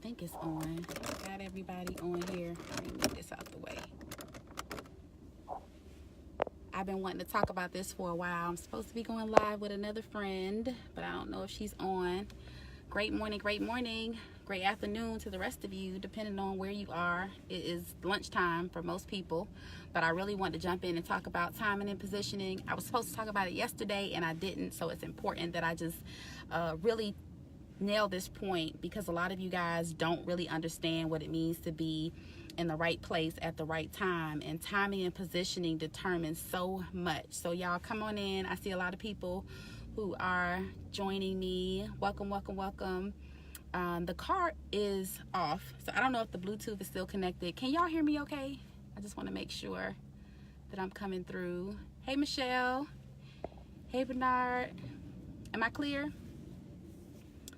think it's on. Got everybody on here. Let me get this out the way. I've been wanting to talk about this for a while. I'm supposed to be going live with another friend, but I don't know if she's on. Great morning, great afternoon to the rest of you, depending on where you are. It is lunchtime for most people, but I really want to jump in and talk about timing and positioning. I was supposed to talk about it yesterday and I didn't, so it's important that I just really nail this point, because a lot of you guys don't really understand what it means to be in the right place at the right time, and timing and positioning determines so much. So y'all come on in. I see a lot of people who are joining me. Welcome. The car is off, so I don't know if the Bluetooth is still connected. Can y'all hear me okay? I just want to make sure that I'm coming through. Hey Michelle. Hey Bernard. Am I clear?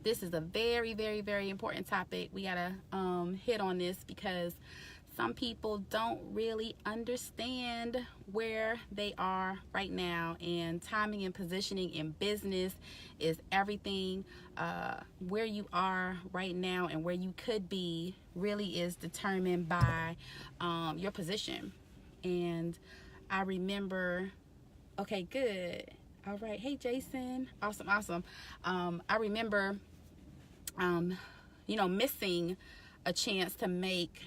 This is a very important topic. We gotta hit on this because some people don't really understand where they are right now, and timing and positioning in business is everything. Where you are right now and where you could be really is determined by your position. And I remember, okay, good. All right. Hey, Jason. Awesome. I remember missing a chance to make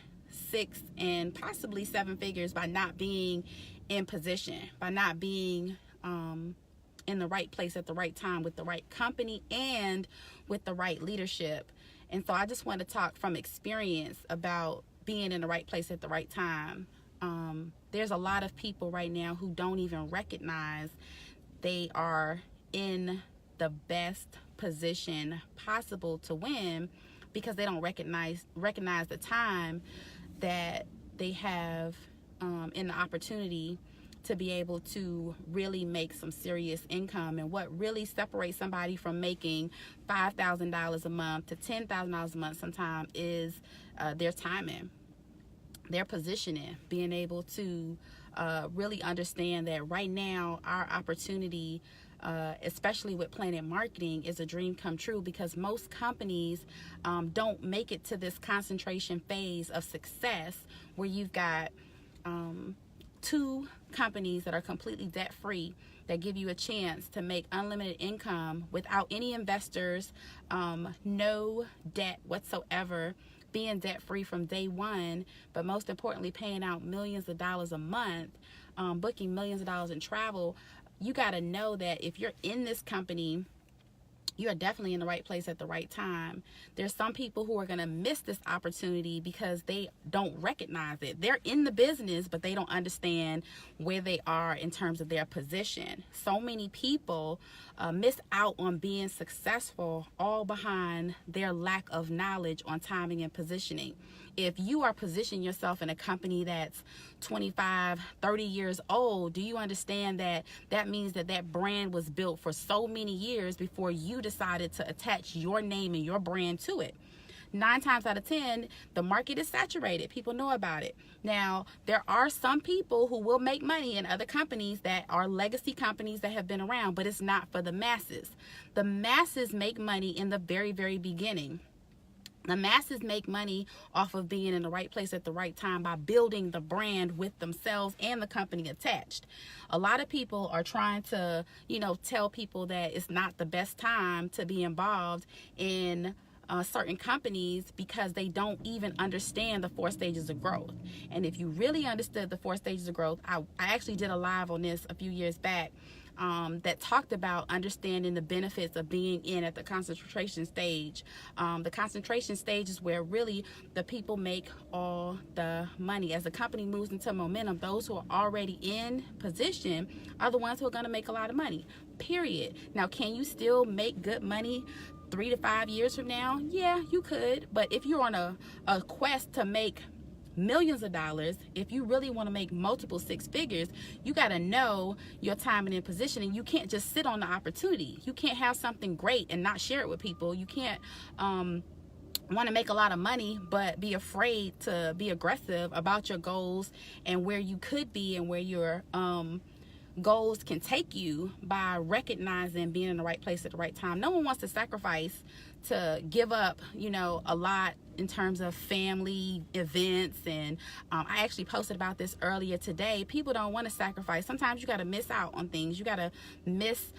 6 and possibly 7 figures by not being in position, by not being in the right place at the right time with the right company and with the right leadership. And so I just want to talk from experience about being in the right place at the right time. There's a lot of people right now who don't even recognize they are in the best position possible to win, because they don't recognize the time that they have in the opportunity to be able to really make some serious income. And what really separates somebody from making $5,000 a month to $10,000 a month sometimes is their timing, their positioning, being able to really understand that right now our opportunity, especially with Planet Marketing, is a dream come true, because most companies don't make it to this concentration phase of success where you've got 2 companies that are completely debt free, that give you a chance to make unlimited income without any investors, no debt whatsoever, being debt free from day one, but most importantly paying out millions of dollars a month, booking millions of dollars in travel. You got to know that if you're in this company, you are definitely in the right place at the right time. There's some people who are going to miss this opportunity because they don't recognize it. They're in the business, but they don't understand where they are in terms of their position. So many people miss out on being successful, all behind their lack of knowledge on timing and positioning. If you are positioning yourself in a company that's 25, 30 years old, do you understand that that means that that brand was built for so many years before you decided to attach your name and your brand to it? 9 times out of 10, the market is saturated. People know about it. Now, there are some people who will make money in other companies that are legacy companies that have been around, but it's not for the masses. The masses make money in the very beginning. The masses make money off of being in the right place at the right time by building the brand with themselves and the company attached. A lot of people are trying to, tell people that it's not the best time to be involved in certain companies because they don't even understand the 4 stages of growth. And if you really understood the 4 stages of growth, I actually did a live on this a few years back that talked about understanding the benefits of being in at the concentration stage. The concentration stage is where really the people make all the money. As the company moves into momentum, those who are already in position are the ones who are going to make a lot of money, period. Now, can you still make good money 3 to 5 years from now? Yeah, you could. But if you're on a quest to make millions of dollars, if you really want to make multiple 6 figures, you got to know your timing and positioning. You can't just sit on the opportunity. You can't have something great and not share it with people. You can't want to make a lot of money but be afraid to be aggressive about your goals and where you could be and where your goals can take you by recognizing being in the right place at the right time. No one wants to sacrifice to give up, a lot in terms of family events. And I actually posted about this earlier today. People don't want to sacrifice. Sometimes you got to miss out on things. You got to miss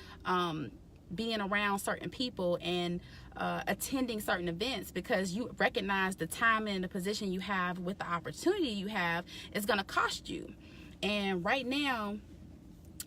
being around certain people and attending certain events, because you recognize the time and the position you have with the opportunity you have is going to cost you. And right now,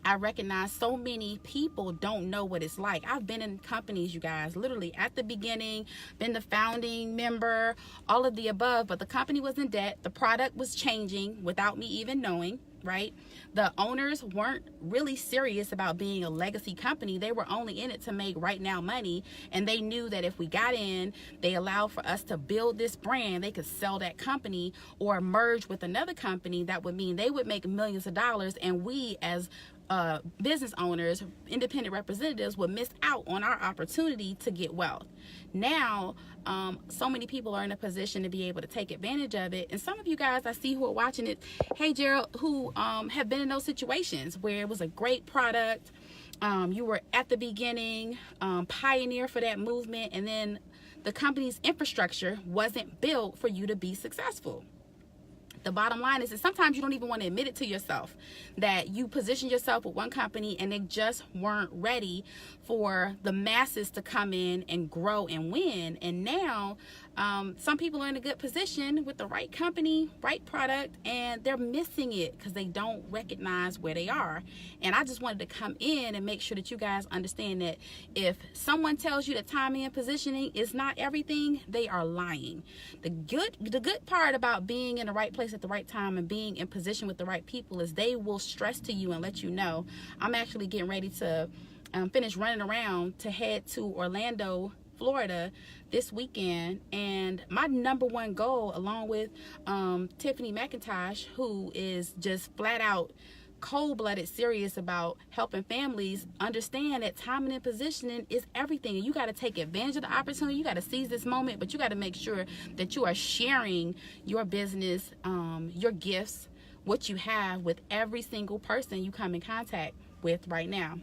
I recognize so many people don't know what it's like. I've been in companies, you guys, literally at the beginning, been the founding member, all of the above, but the company was in debt. The product was changing without me even knowing, right? The owners weren't really serious about being a legacy company. They were only in it to make right now money. And they knew that if we got in, they allowed for us to build this brand. They could sell that company or merge with another company. That would mean they would make millions of dollars. And we as business owners, independent representatives, would miss out on our opportunity to get wealth. Now, so many people are in a position to be able to take advantage of it. And some of you guys I see who are watching it, hey Gerald, who have been in those situations where it was a great product. You were at the beginning, pioneer for that movement, and then the company's infrastructure wasn't built for you to be successful. The bottom line is that sometimes you don't even want to admit it to yourself that you positioned yourself with one company and they just weren't ready for the masses to come in and grow and win. And now some people are in a good position with the right company, right product, and they're missing it because they don't recognize where they are. And I just wanted to come in and make sure that you guys understand that if someone tells you that timing and positioning is not everything, they are lying. The good part about being in the right place at the right time and being in position with the right people is they will stress to you and let you know. I'm actually getting ready to finish running around to head to Orlando, Florida this weekend, and my number one goal, along with Tiffany McIntosh, who is just flat out cold-blooded serious about helping families understand that timing and positioning is everything. And you got to take advantage of the opportunity. You got to seize this moment, but you got to make sure that you are sharing your business, your gifts, what you have with every single person you come in contact with right now.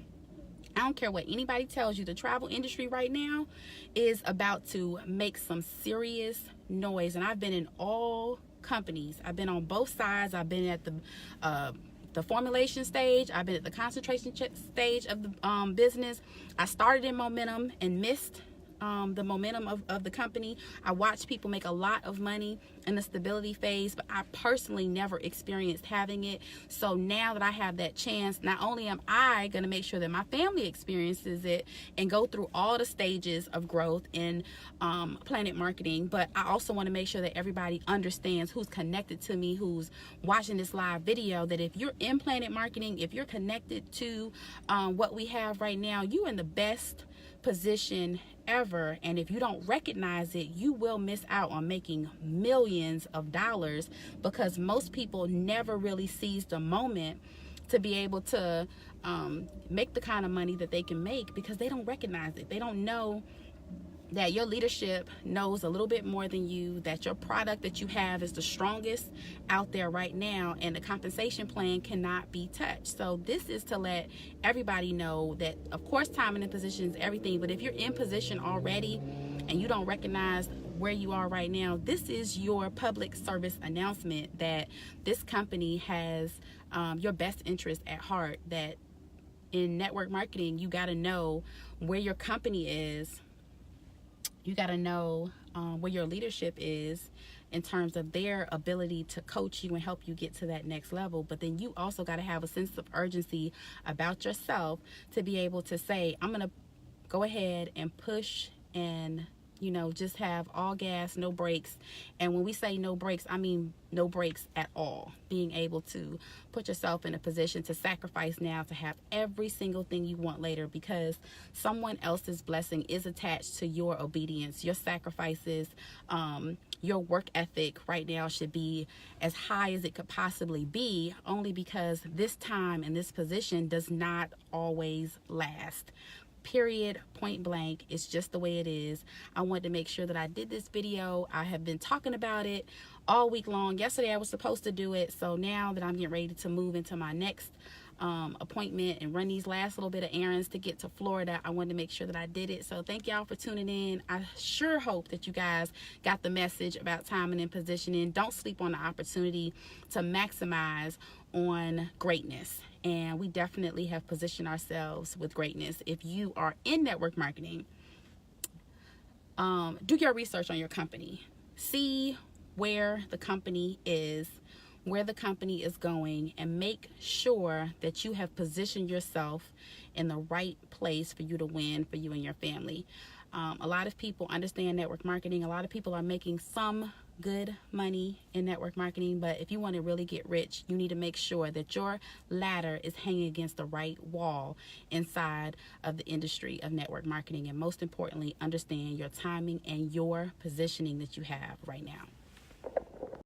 I don't care what anybody tells you. The travel industry right now is about to make some serious noise. And I've been in all companies. I've been on both sides. I've been at the formulation stage. I've been at the concentration stage of the business. I started in momentum and missed the momentum of the company. I watched people make a lot of money in the stability phase, but I personally never experienced having it. So now that I have that chance, not only am I going to make sure that my family experiences it and go through all the stages of growth in Planet Marketing, but I also want to make sure that everybody understands who's connected to me, who's watching this live video, that if you're in Planet Marketing, if you're connected to what we have right now, you're in the best position ever. And if you don't recognize it, you will miss out on making millions of dollars, because most people never really seize the moment to be able to make the kind of money that they can make, because they don't recognize it. They don't know that your leadership knows a little bit more than you, that your product that you have is the strongest out there right now, and the compensation plan cannot be touched. So this is to let everybody know that, of course, timing and position is everything, but if you're in position already and you don't recognize where you are right now, this is your public service announcement that this company has your best interest at heart, that in network marketing, you got to know where your company is. You got to know where your leadership is in terms of their ability to coach you and help you get to that next level. But then you also got to have a sense of urgency about yourself to be able to say, I'm going to go ahead and push and, just have all gas, no brakes. And when we say no brakes, I mean no brakes at all. Being able to put yourself in a position to sacrifice now to have every single thing you want later, because someone else's blessing is attached to your obedience, your sacrifices. Your work ethic right now should be as high as it could possibly be, only because this time and this position does not always last. Period, point blank. It's just the way it is. I wanted to make sure that I did this video. I have been talking about it all week long. Yesterday I was supposed to do it, so now that I'm getting ready to move into my next appointment and run these last little bit of errands to get to Florida. I wanted to make sure that I did it. So thank y'all for tuning in. I sure hope that you guys got the message about timing and positioning. Don't sleep on the opportunity to maximize on greatness. And we definitely have positioned ourselves with greatness. If you are in network marketing, do your research on your company. See where the company is, where the company is going, and make sure that you have positioned yourself in the right place for you to win, for you and your family. A lot of people understand network marketing. A lot of people are making some good money in network marketing, but if you want to really get rich, you need to make sure that your ladder is hanging against the right wall inside of the industry of network marketing. And most importantly, understand your timing and your positioning that you have right now.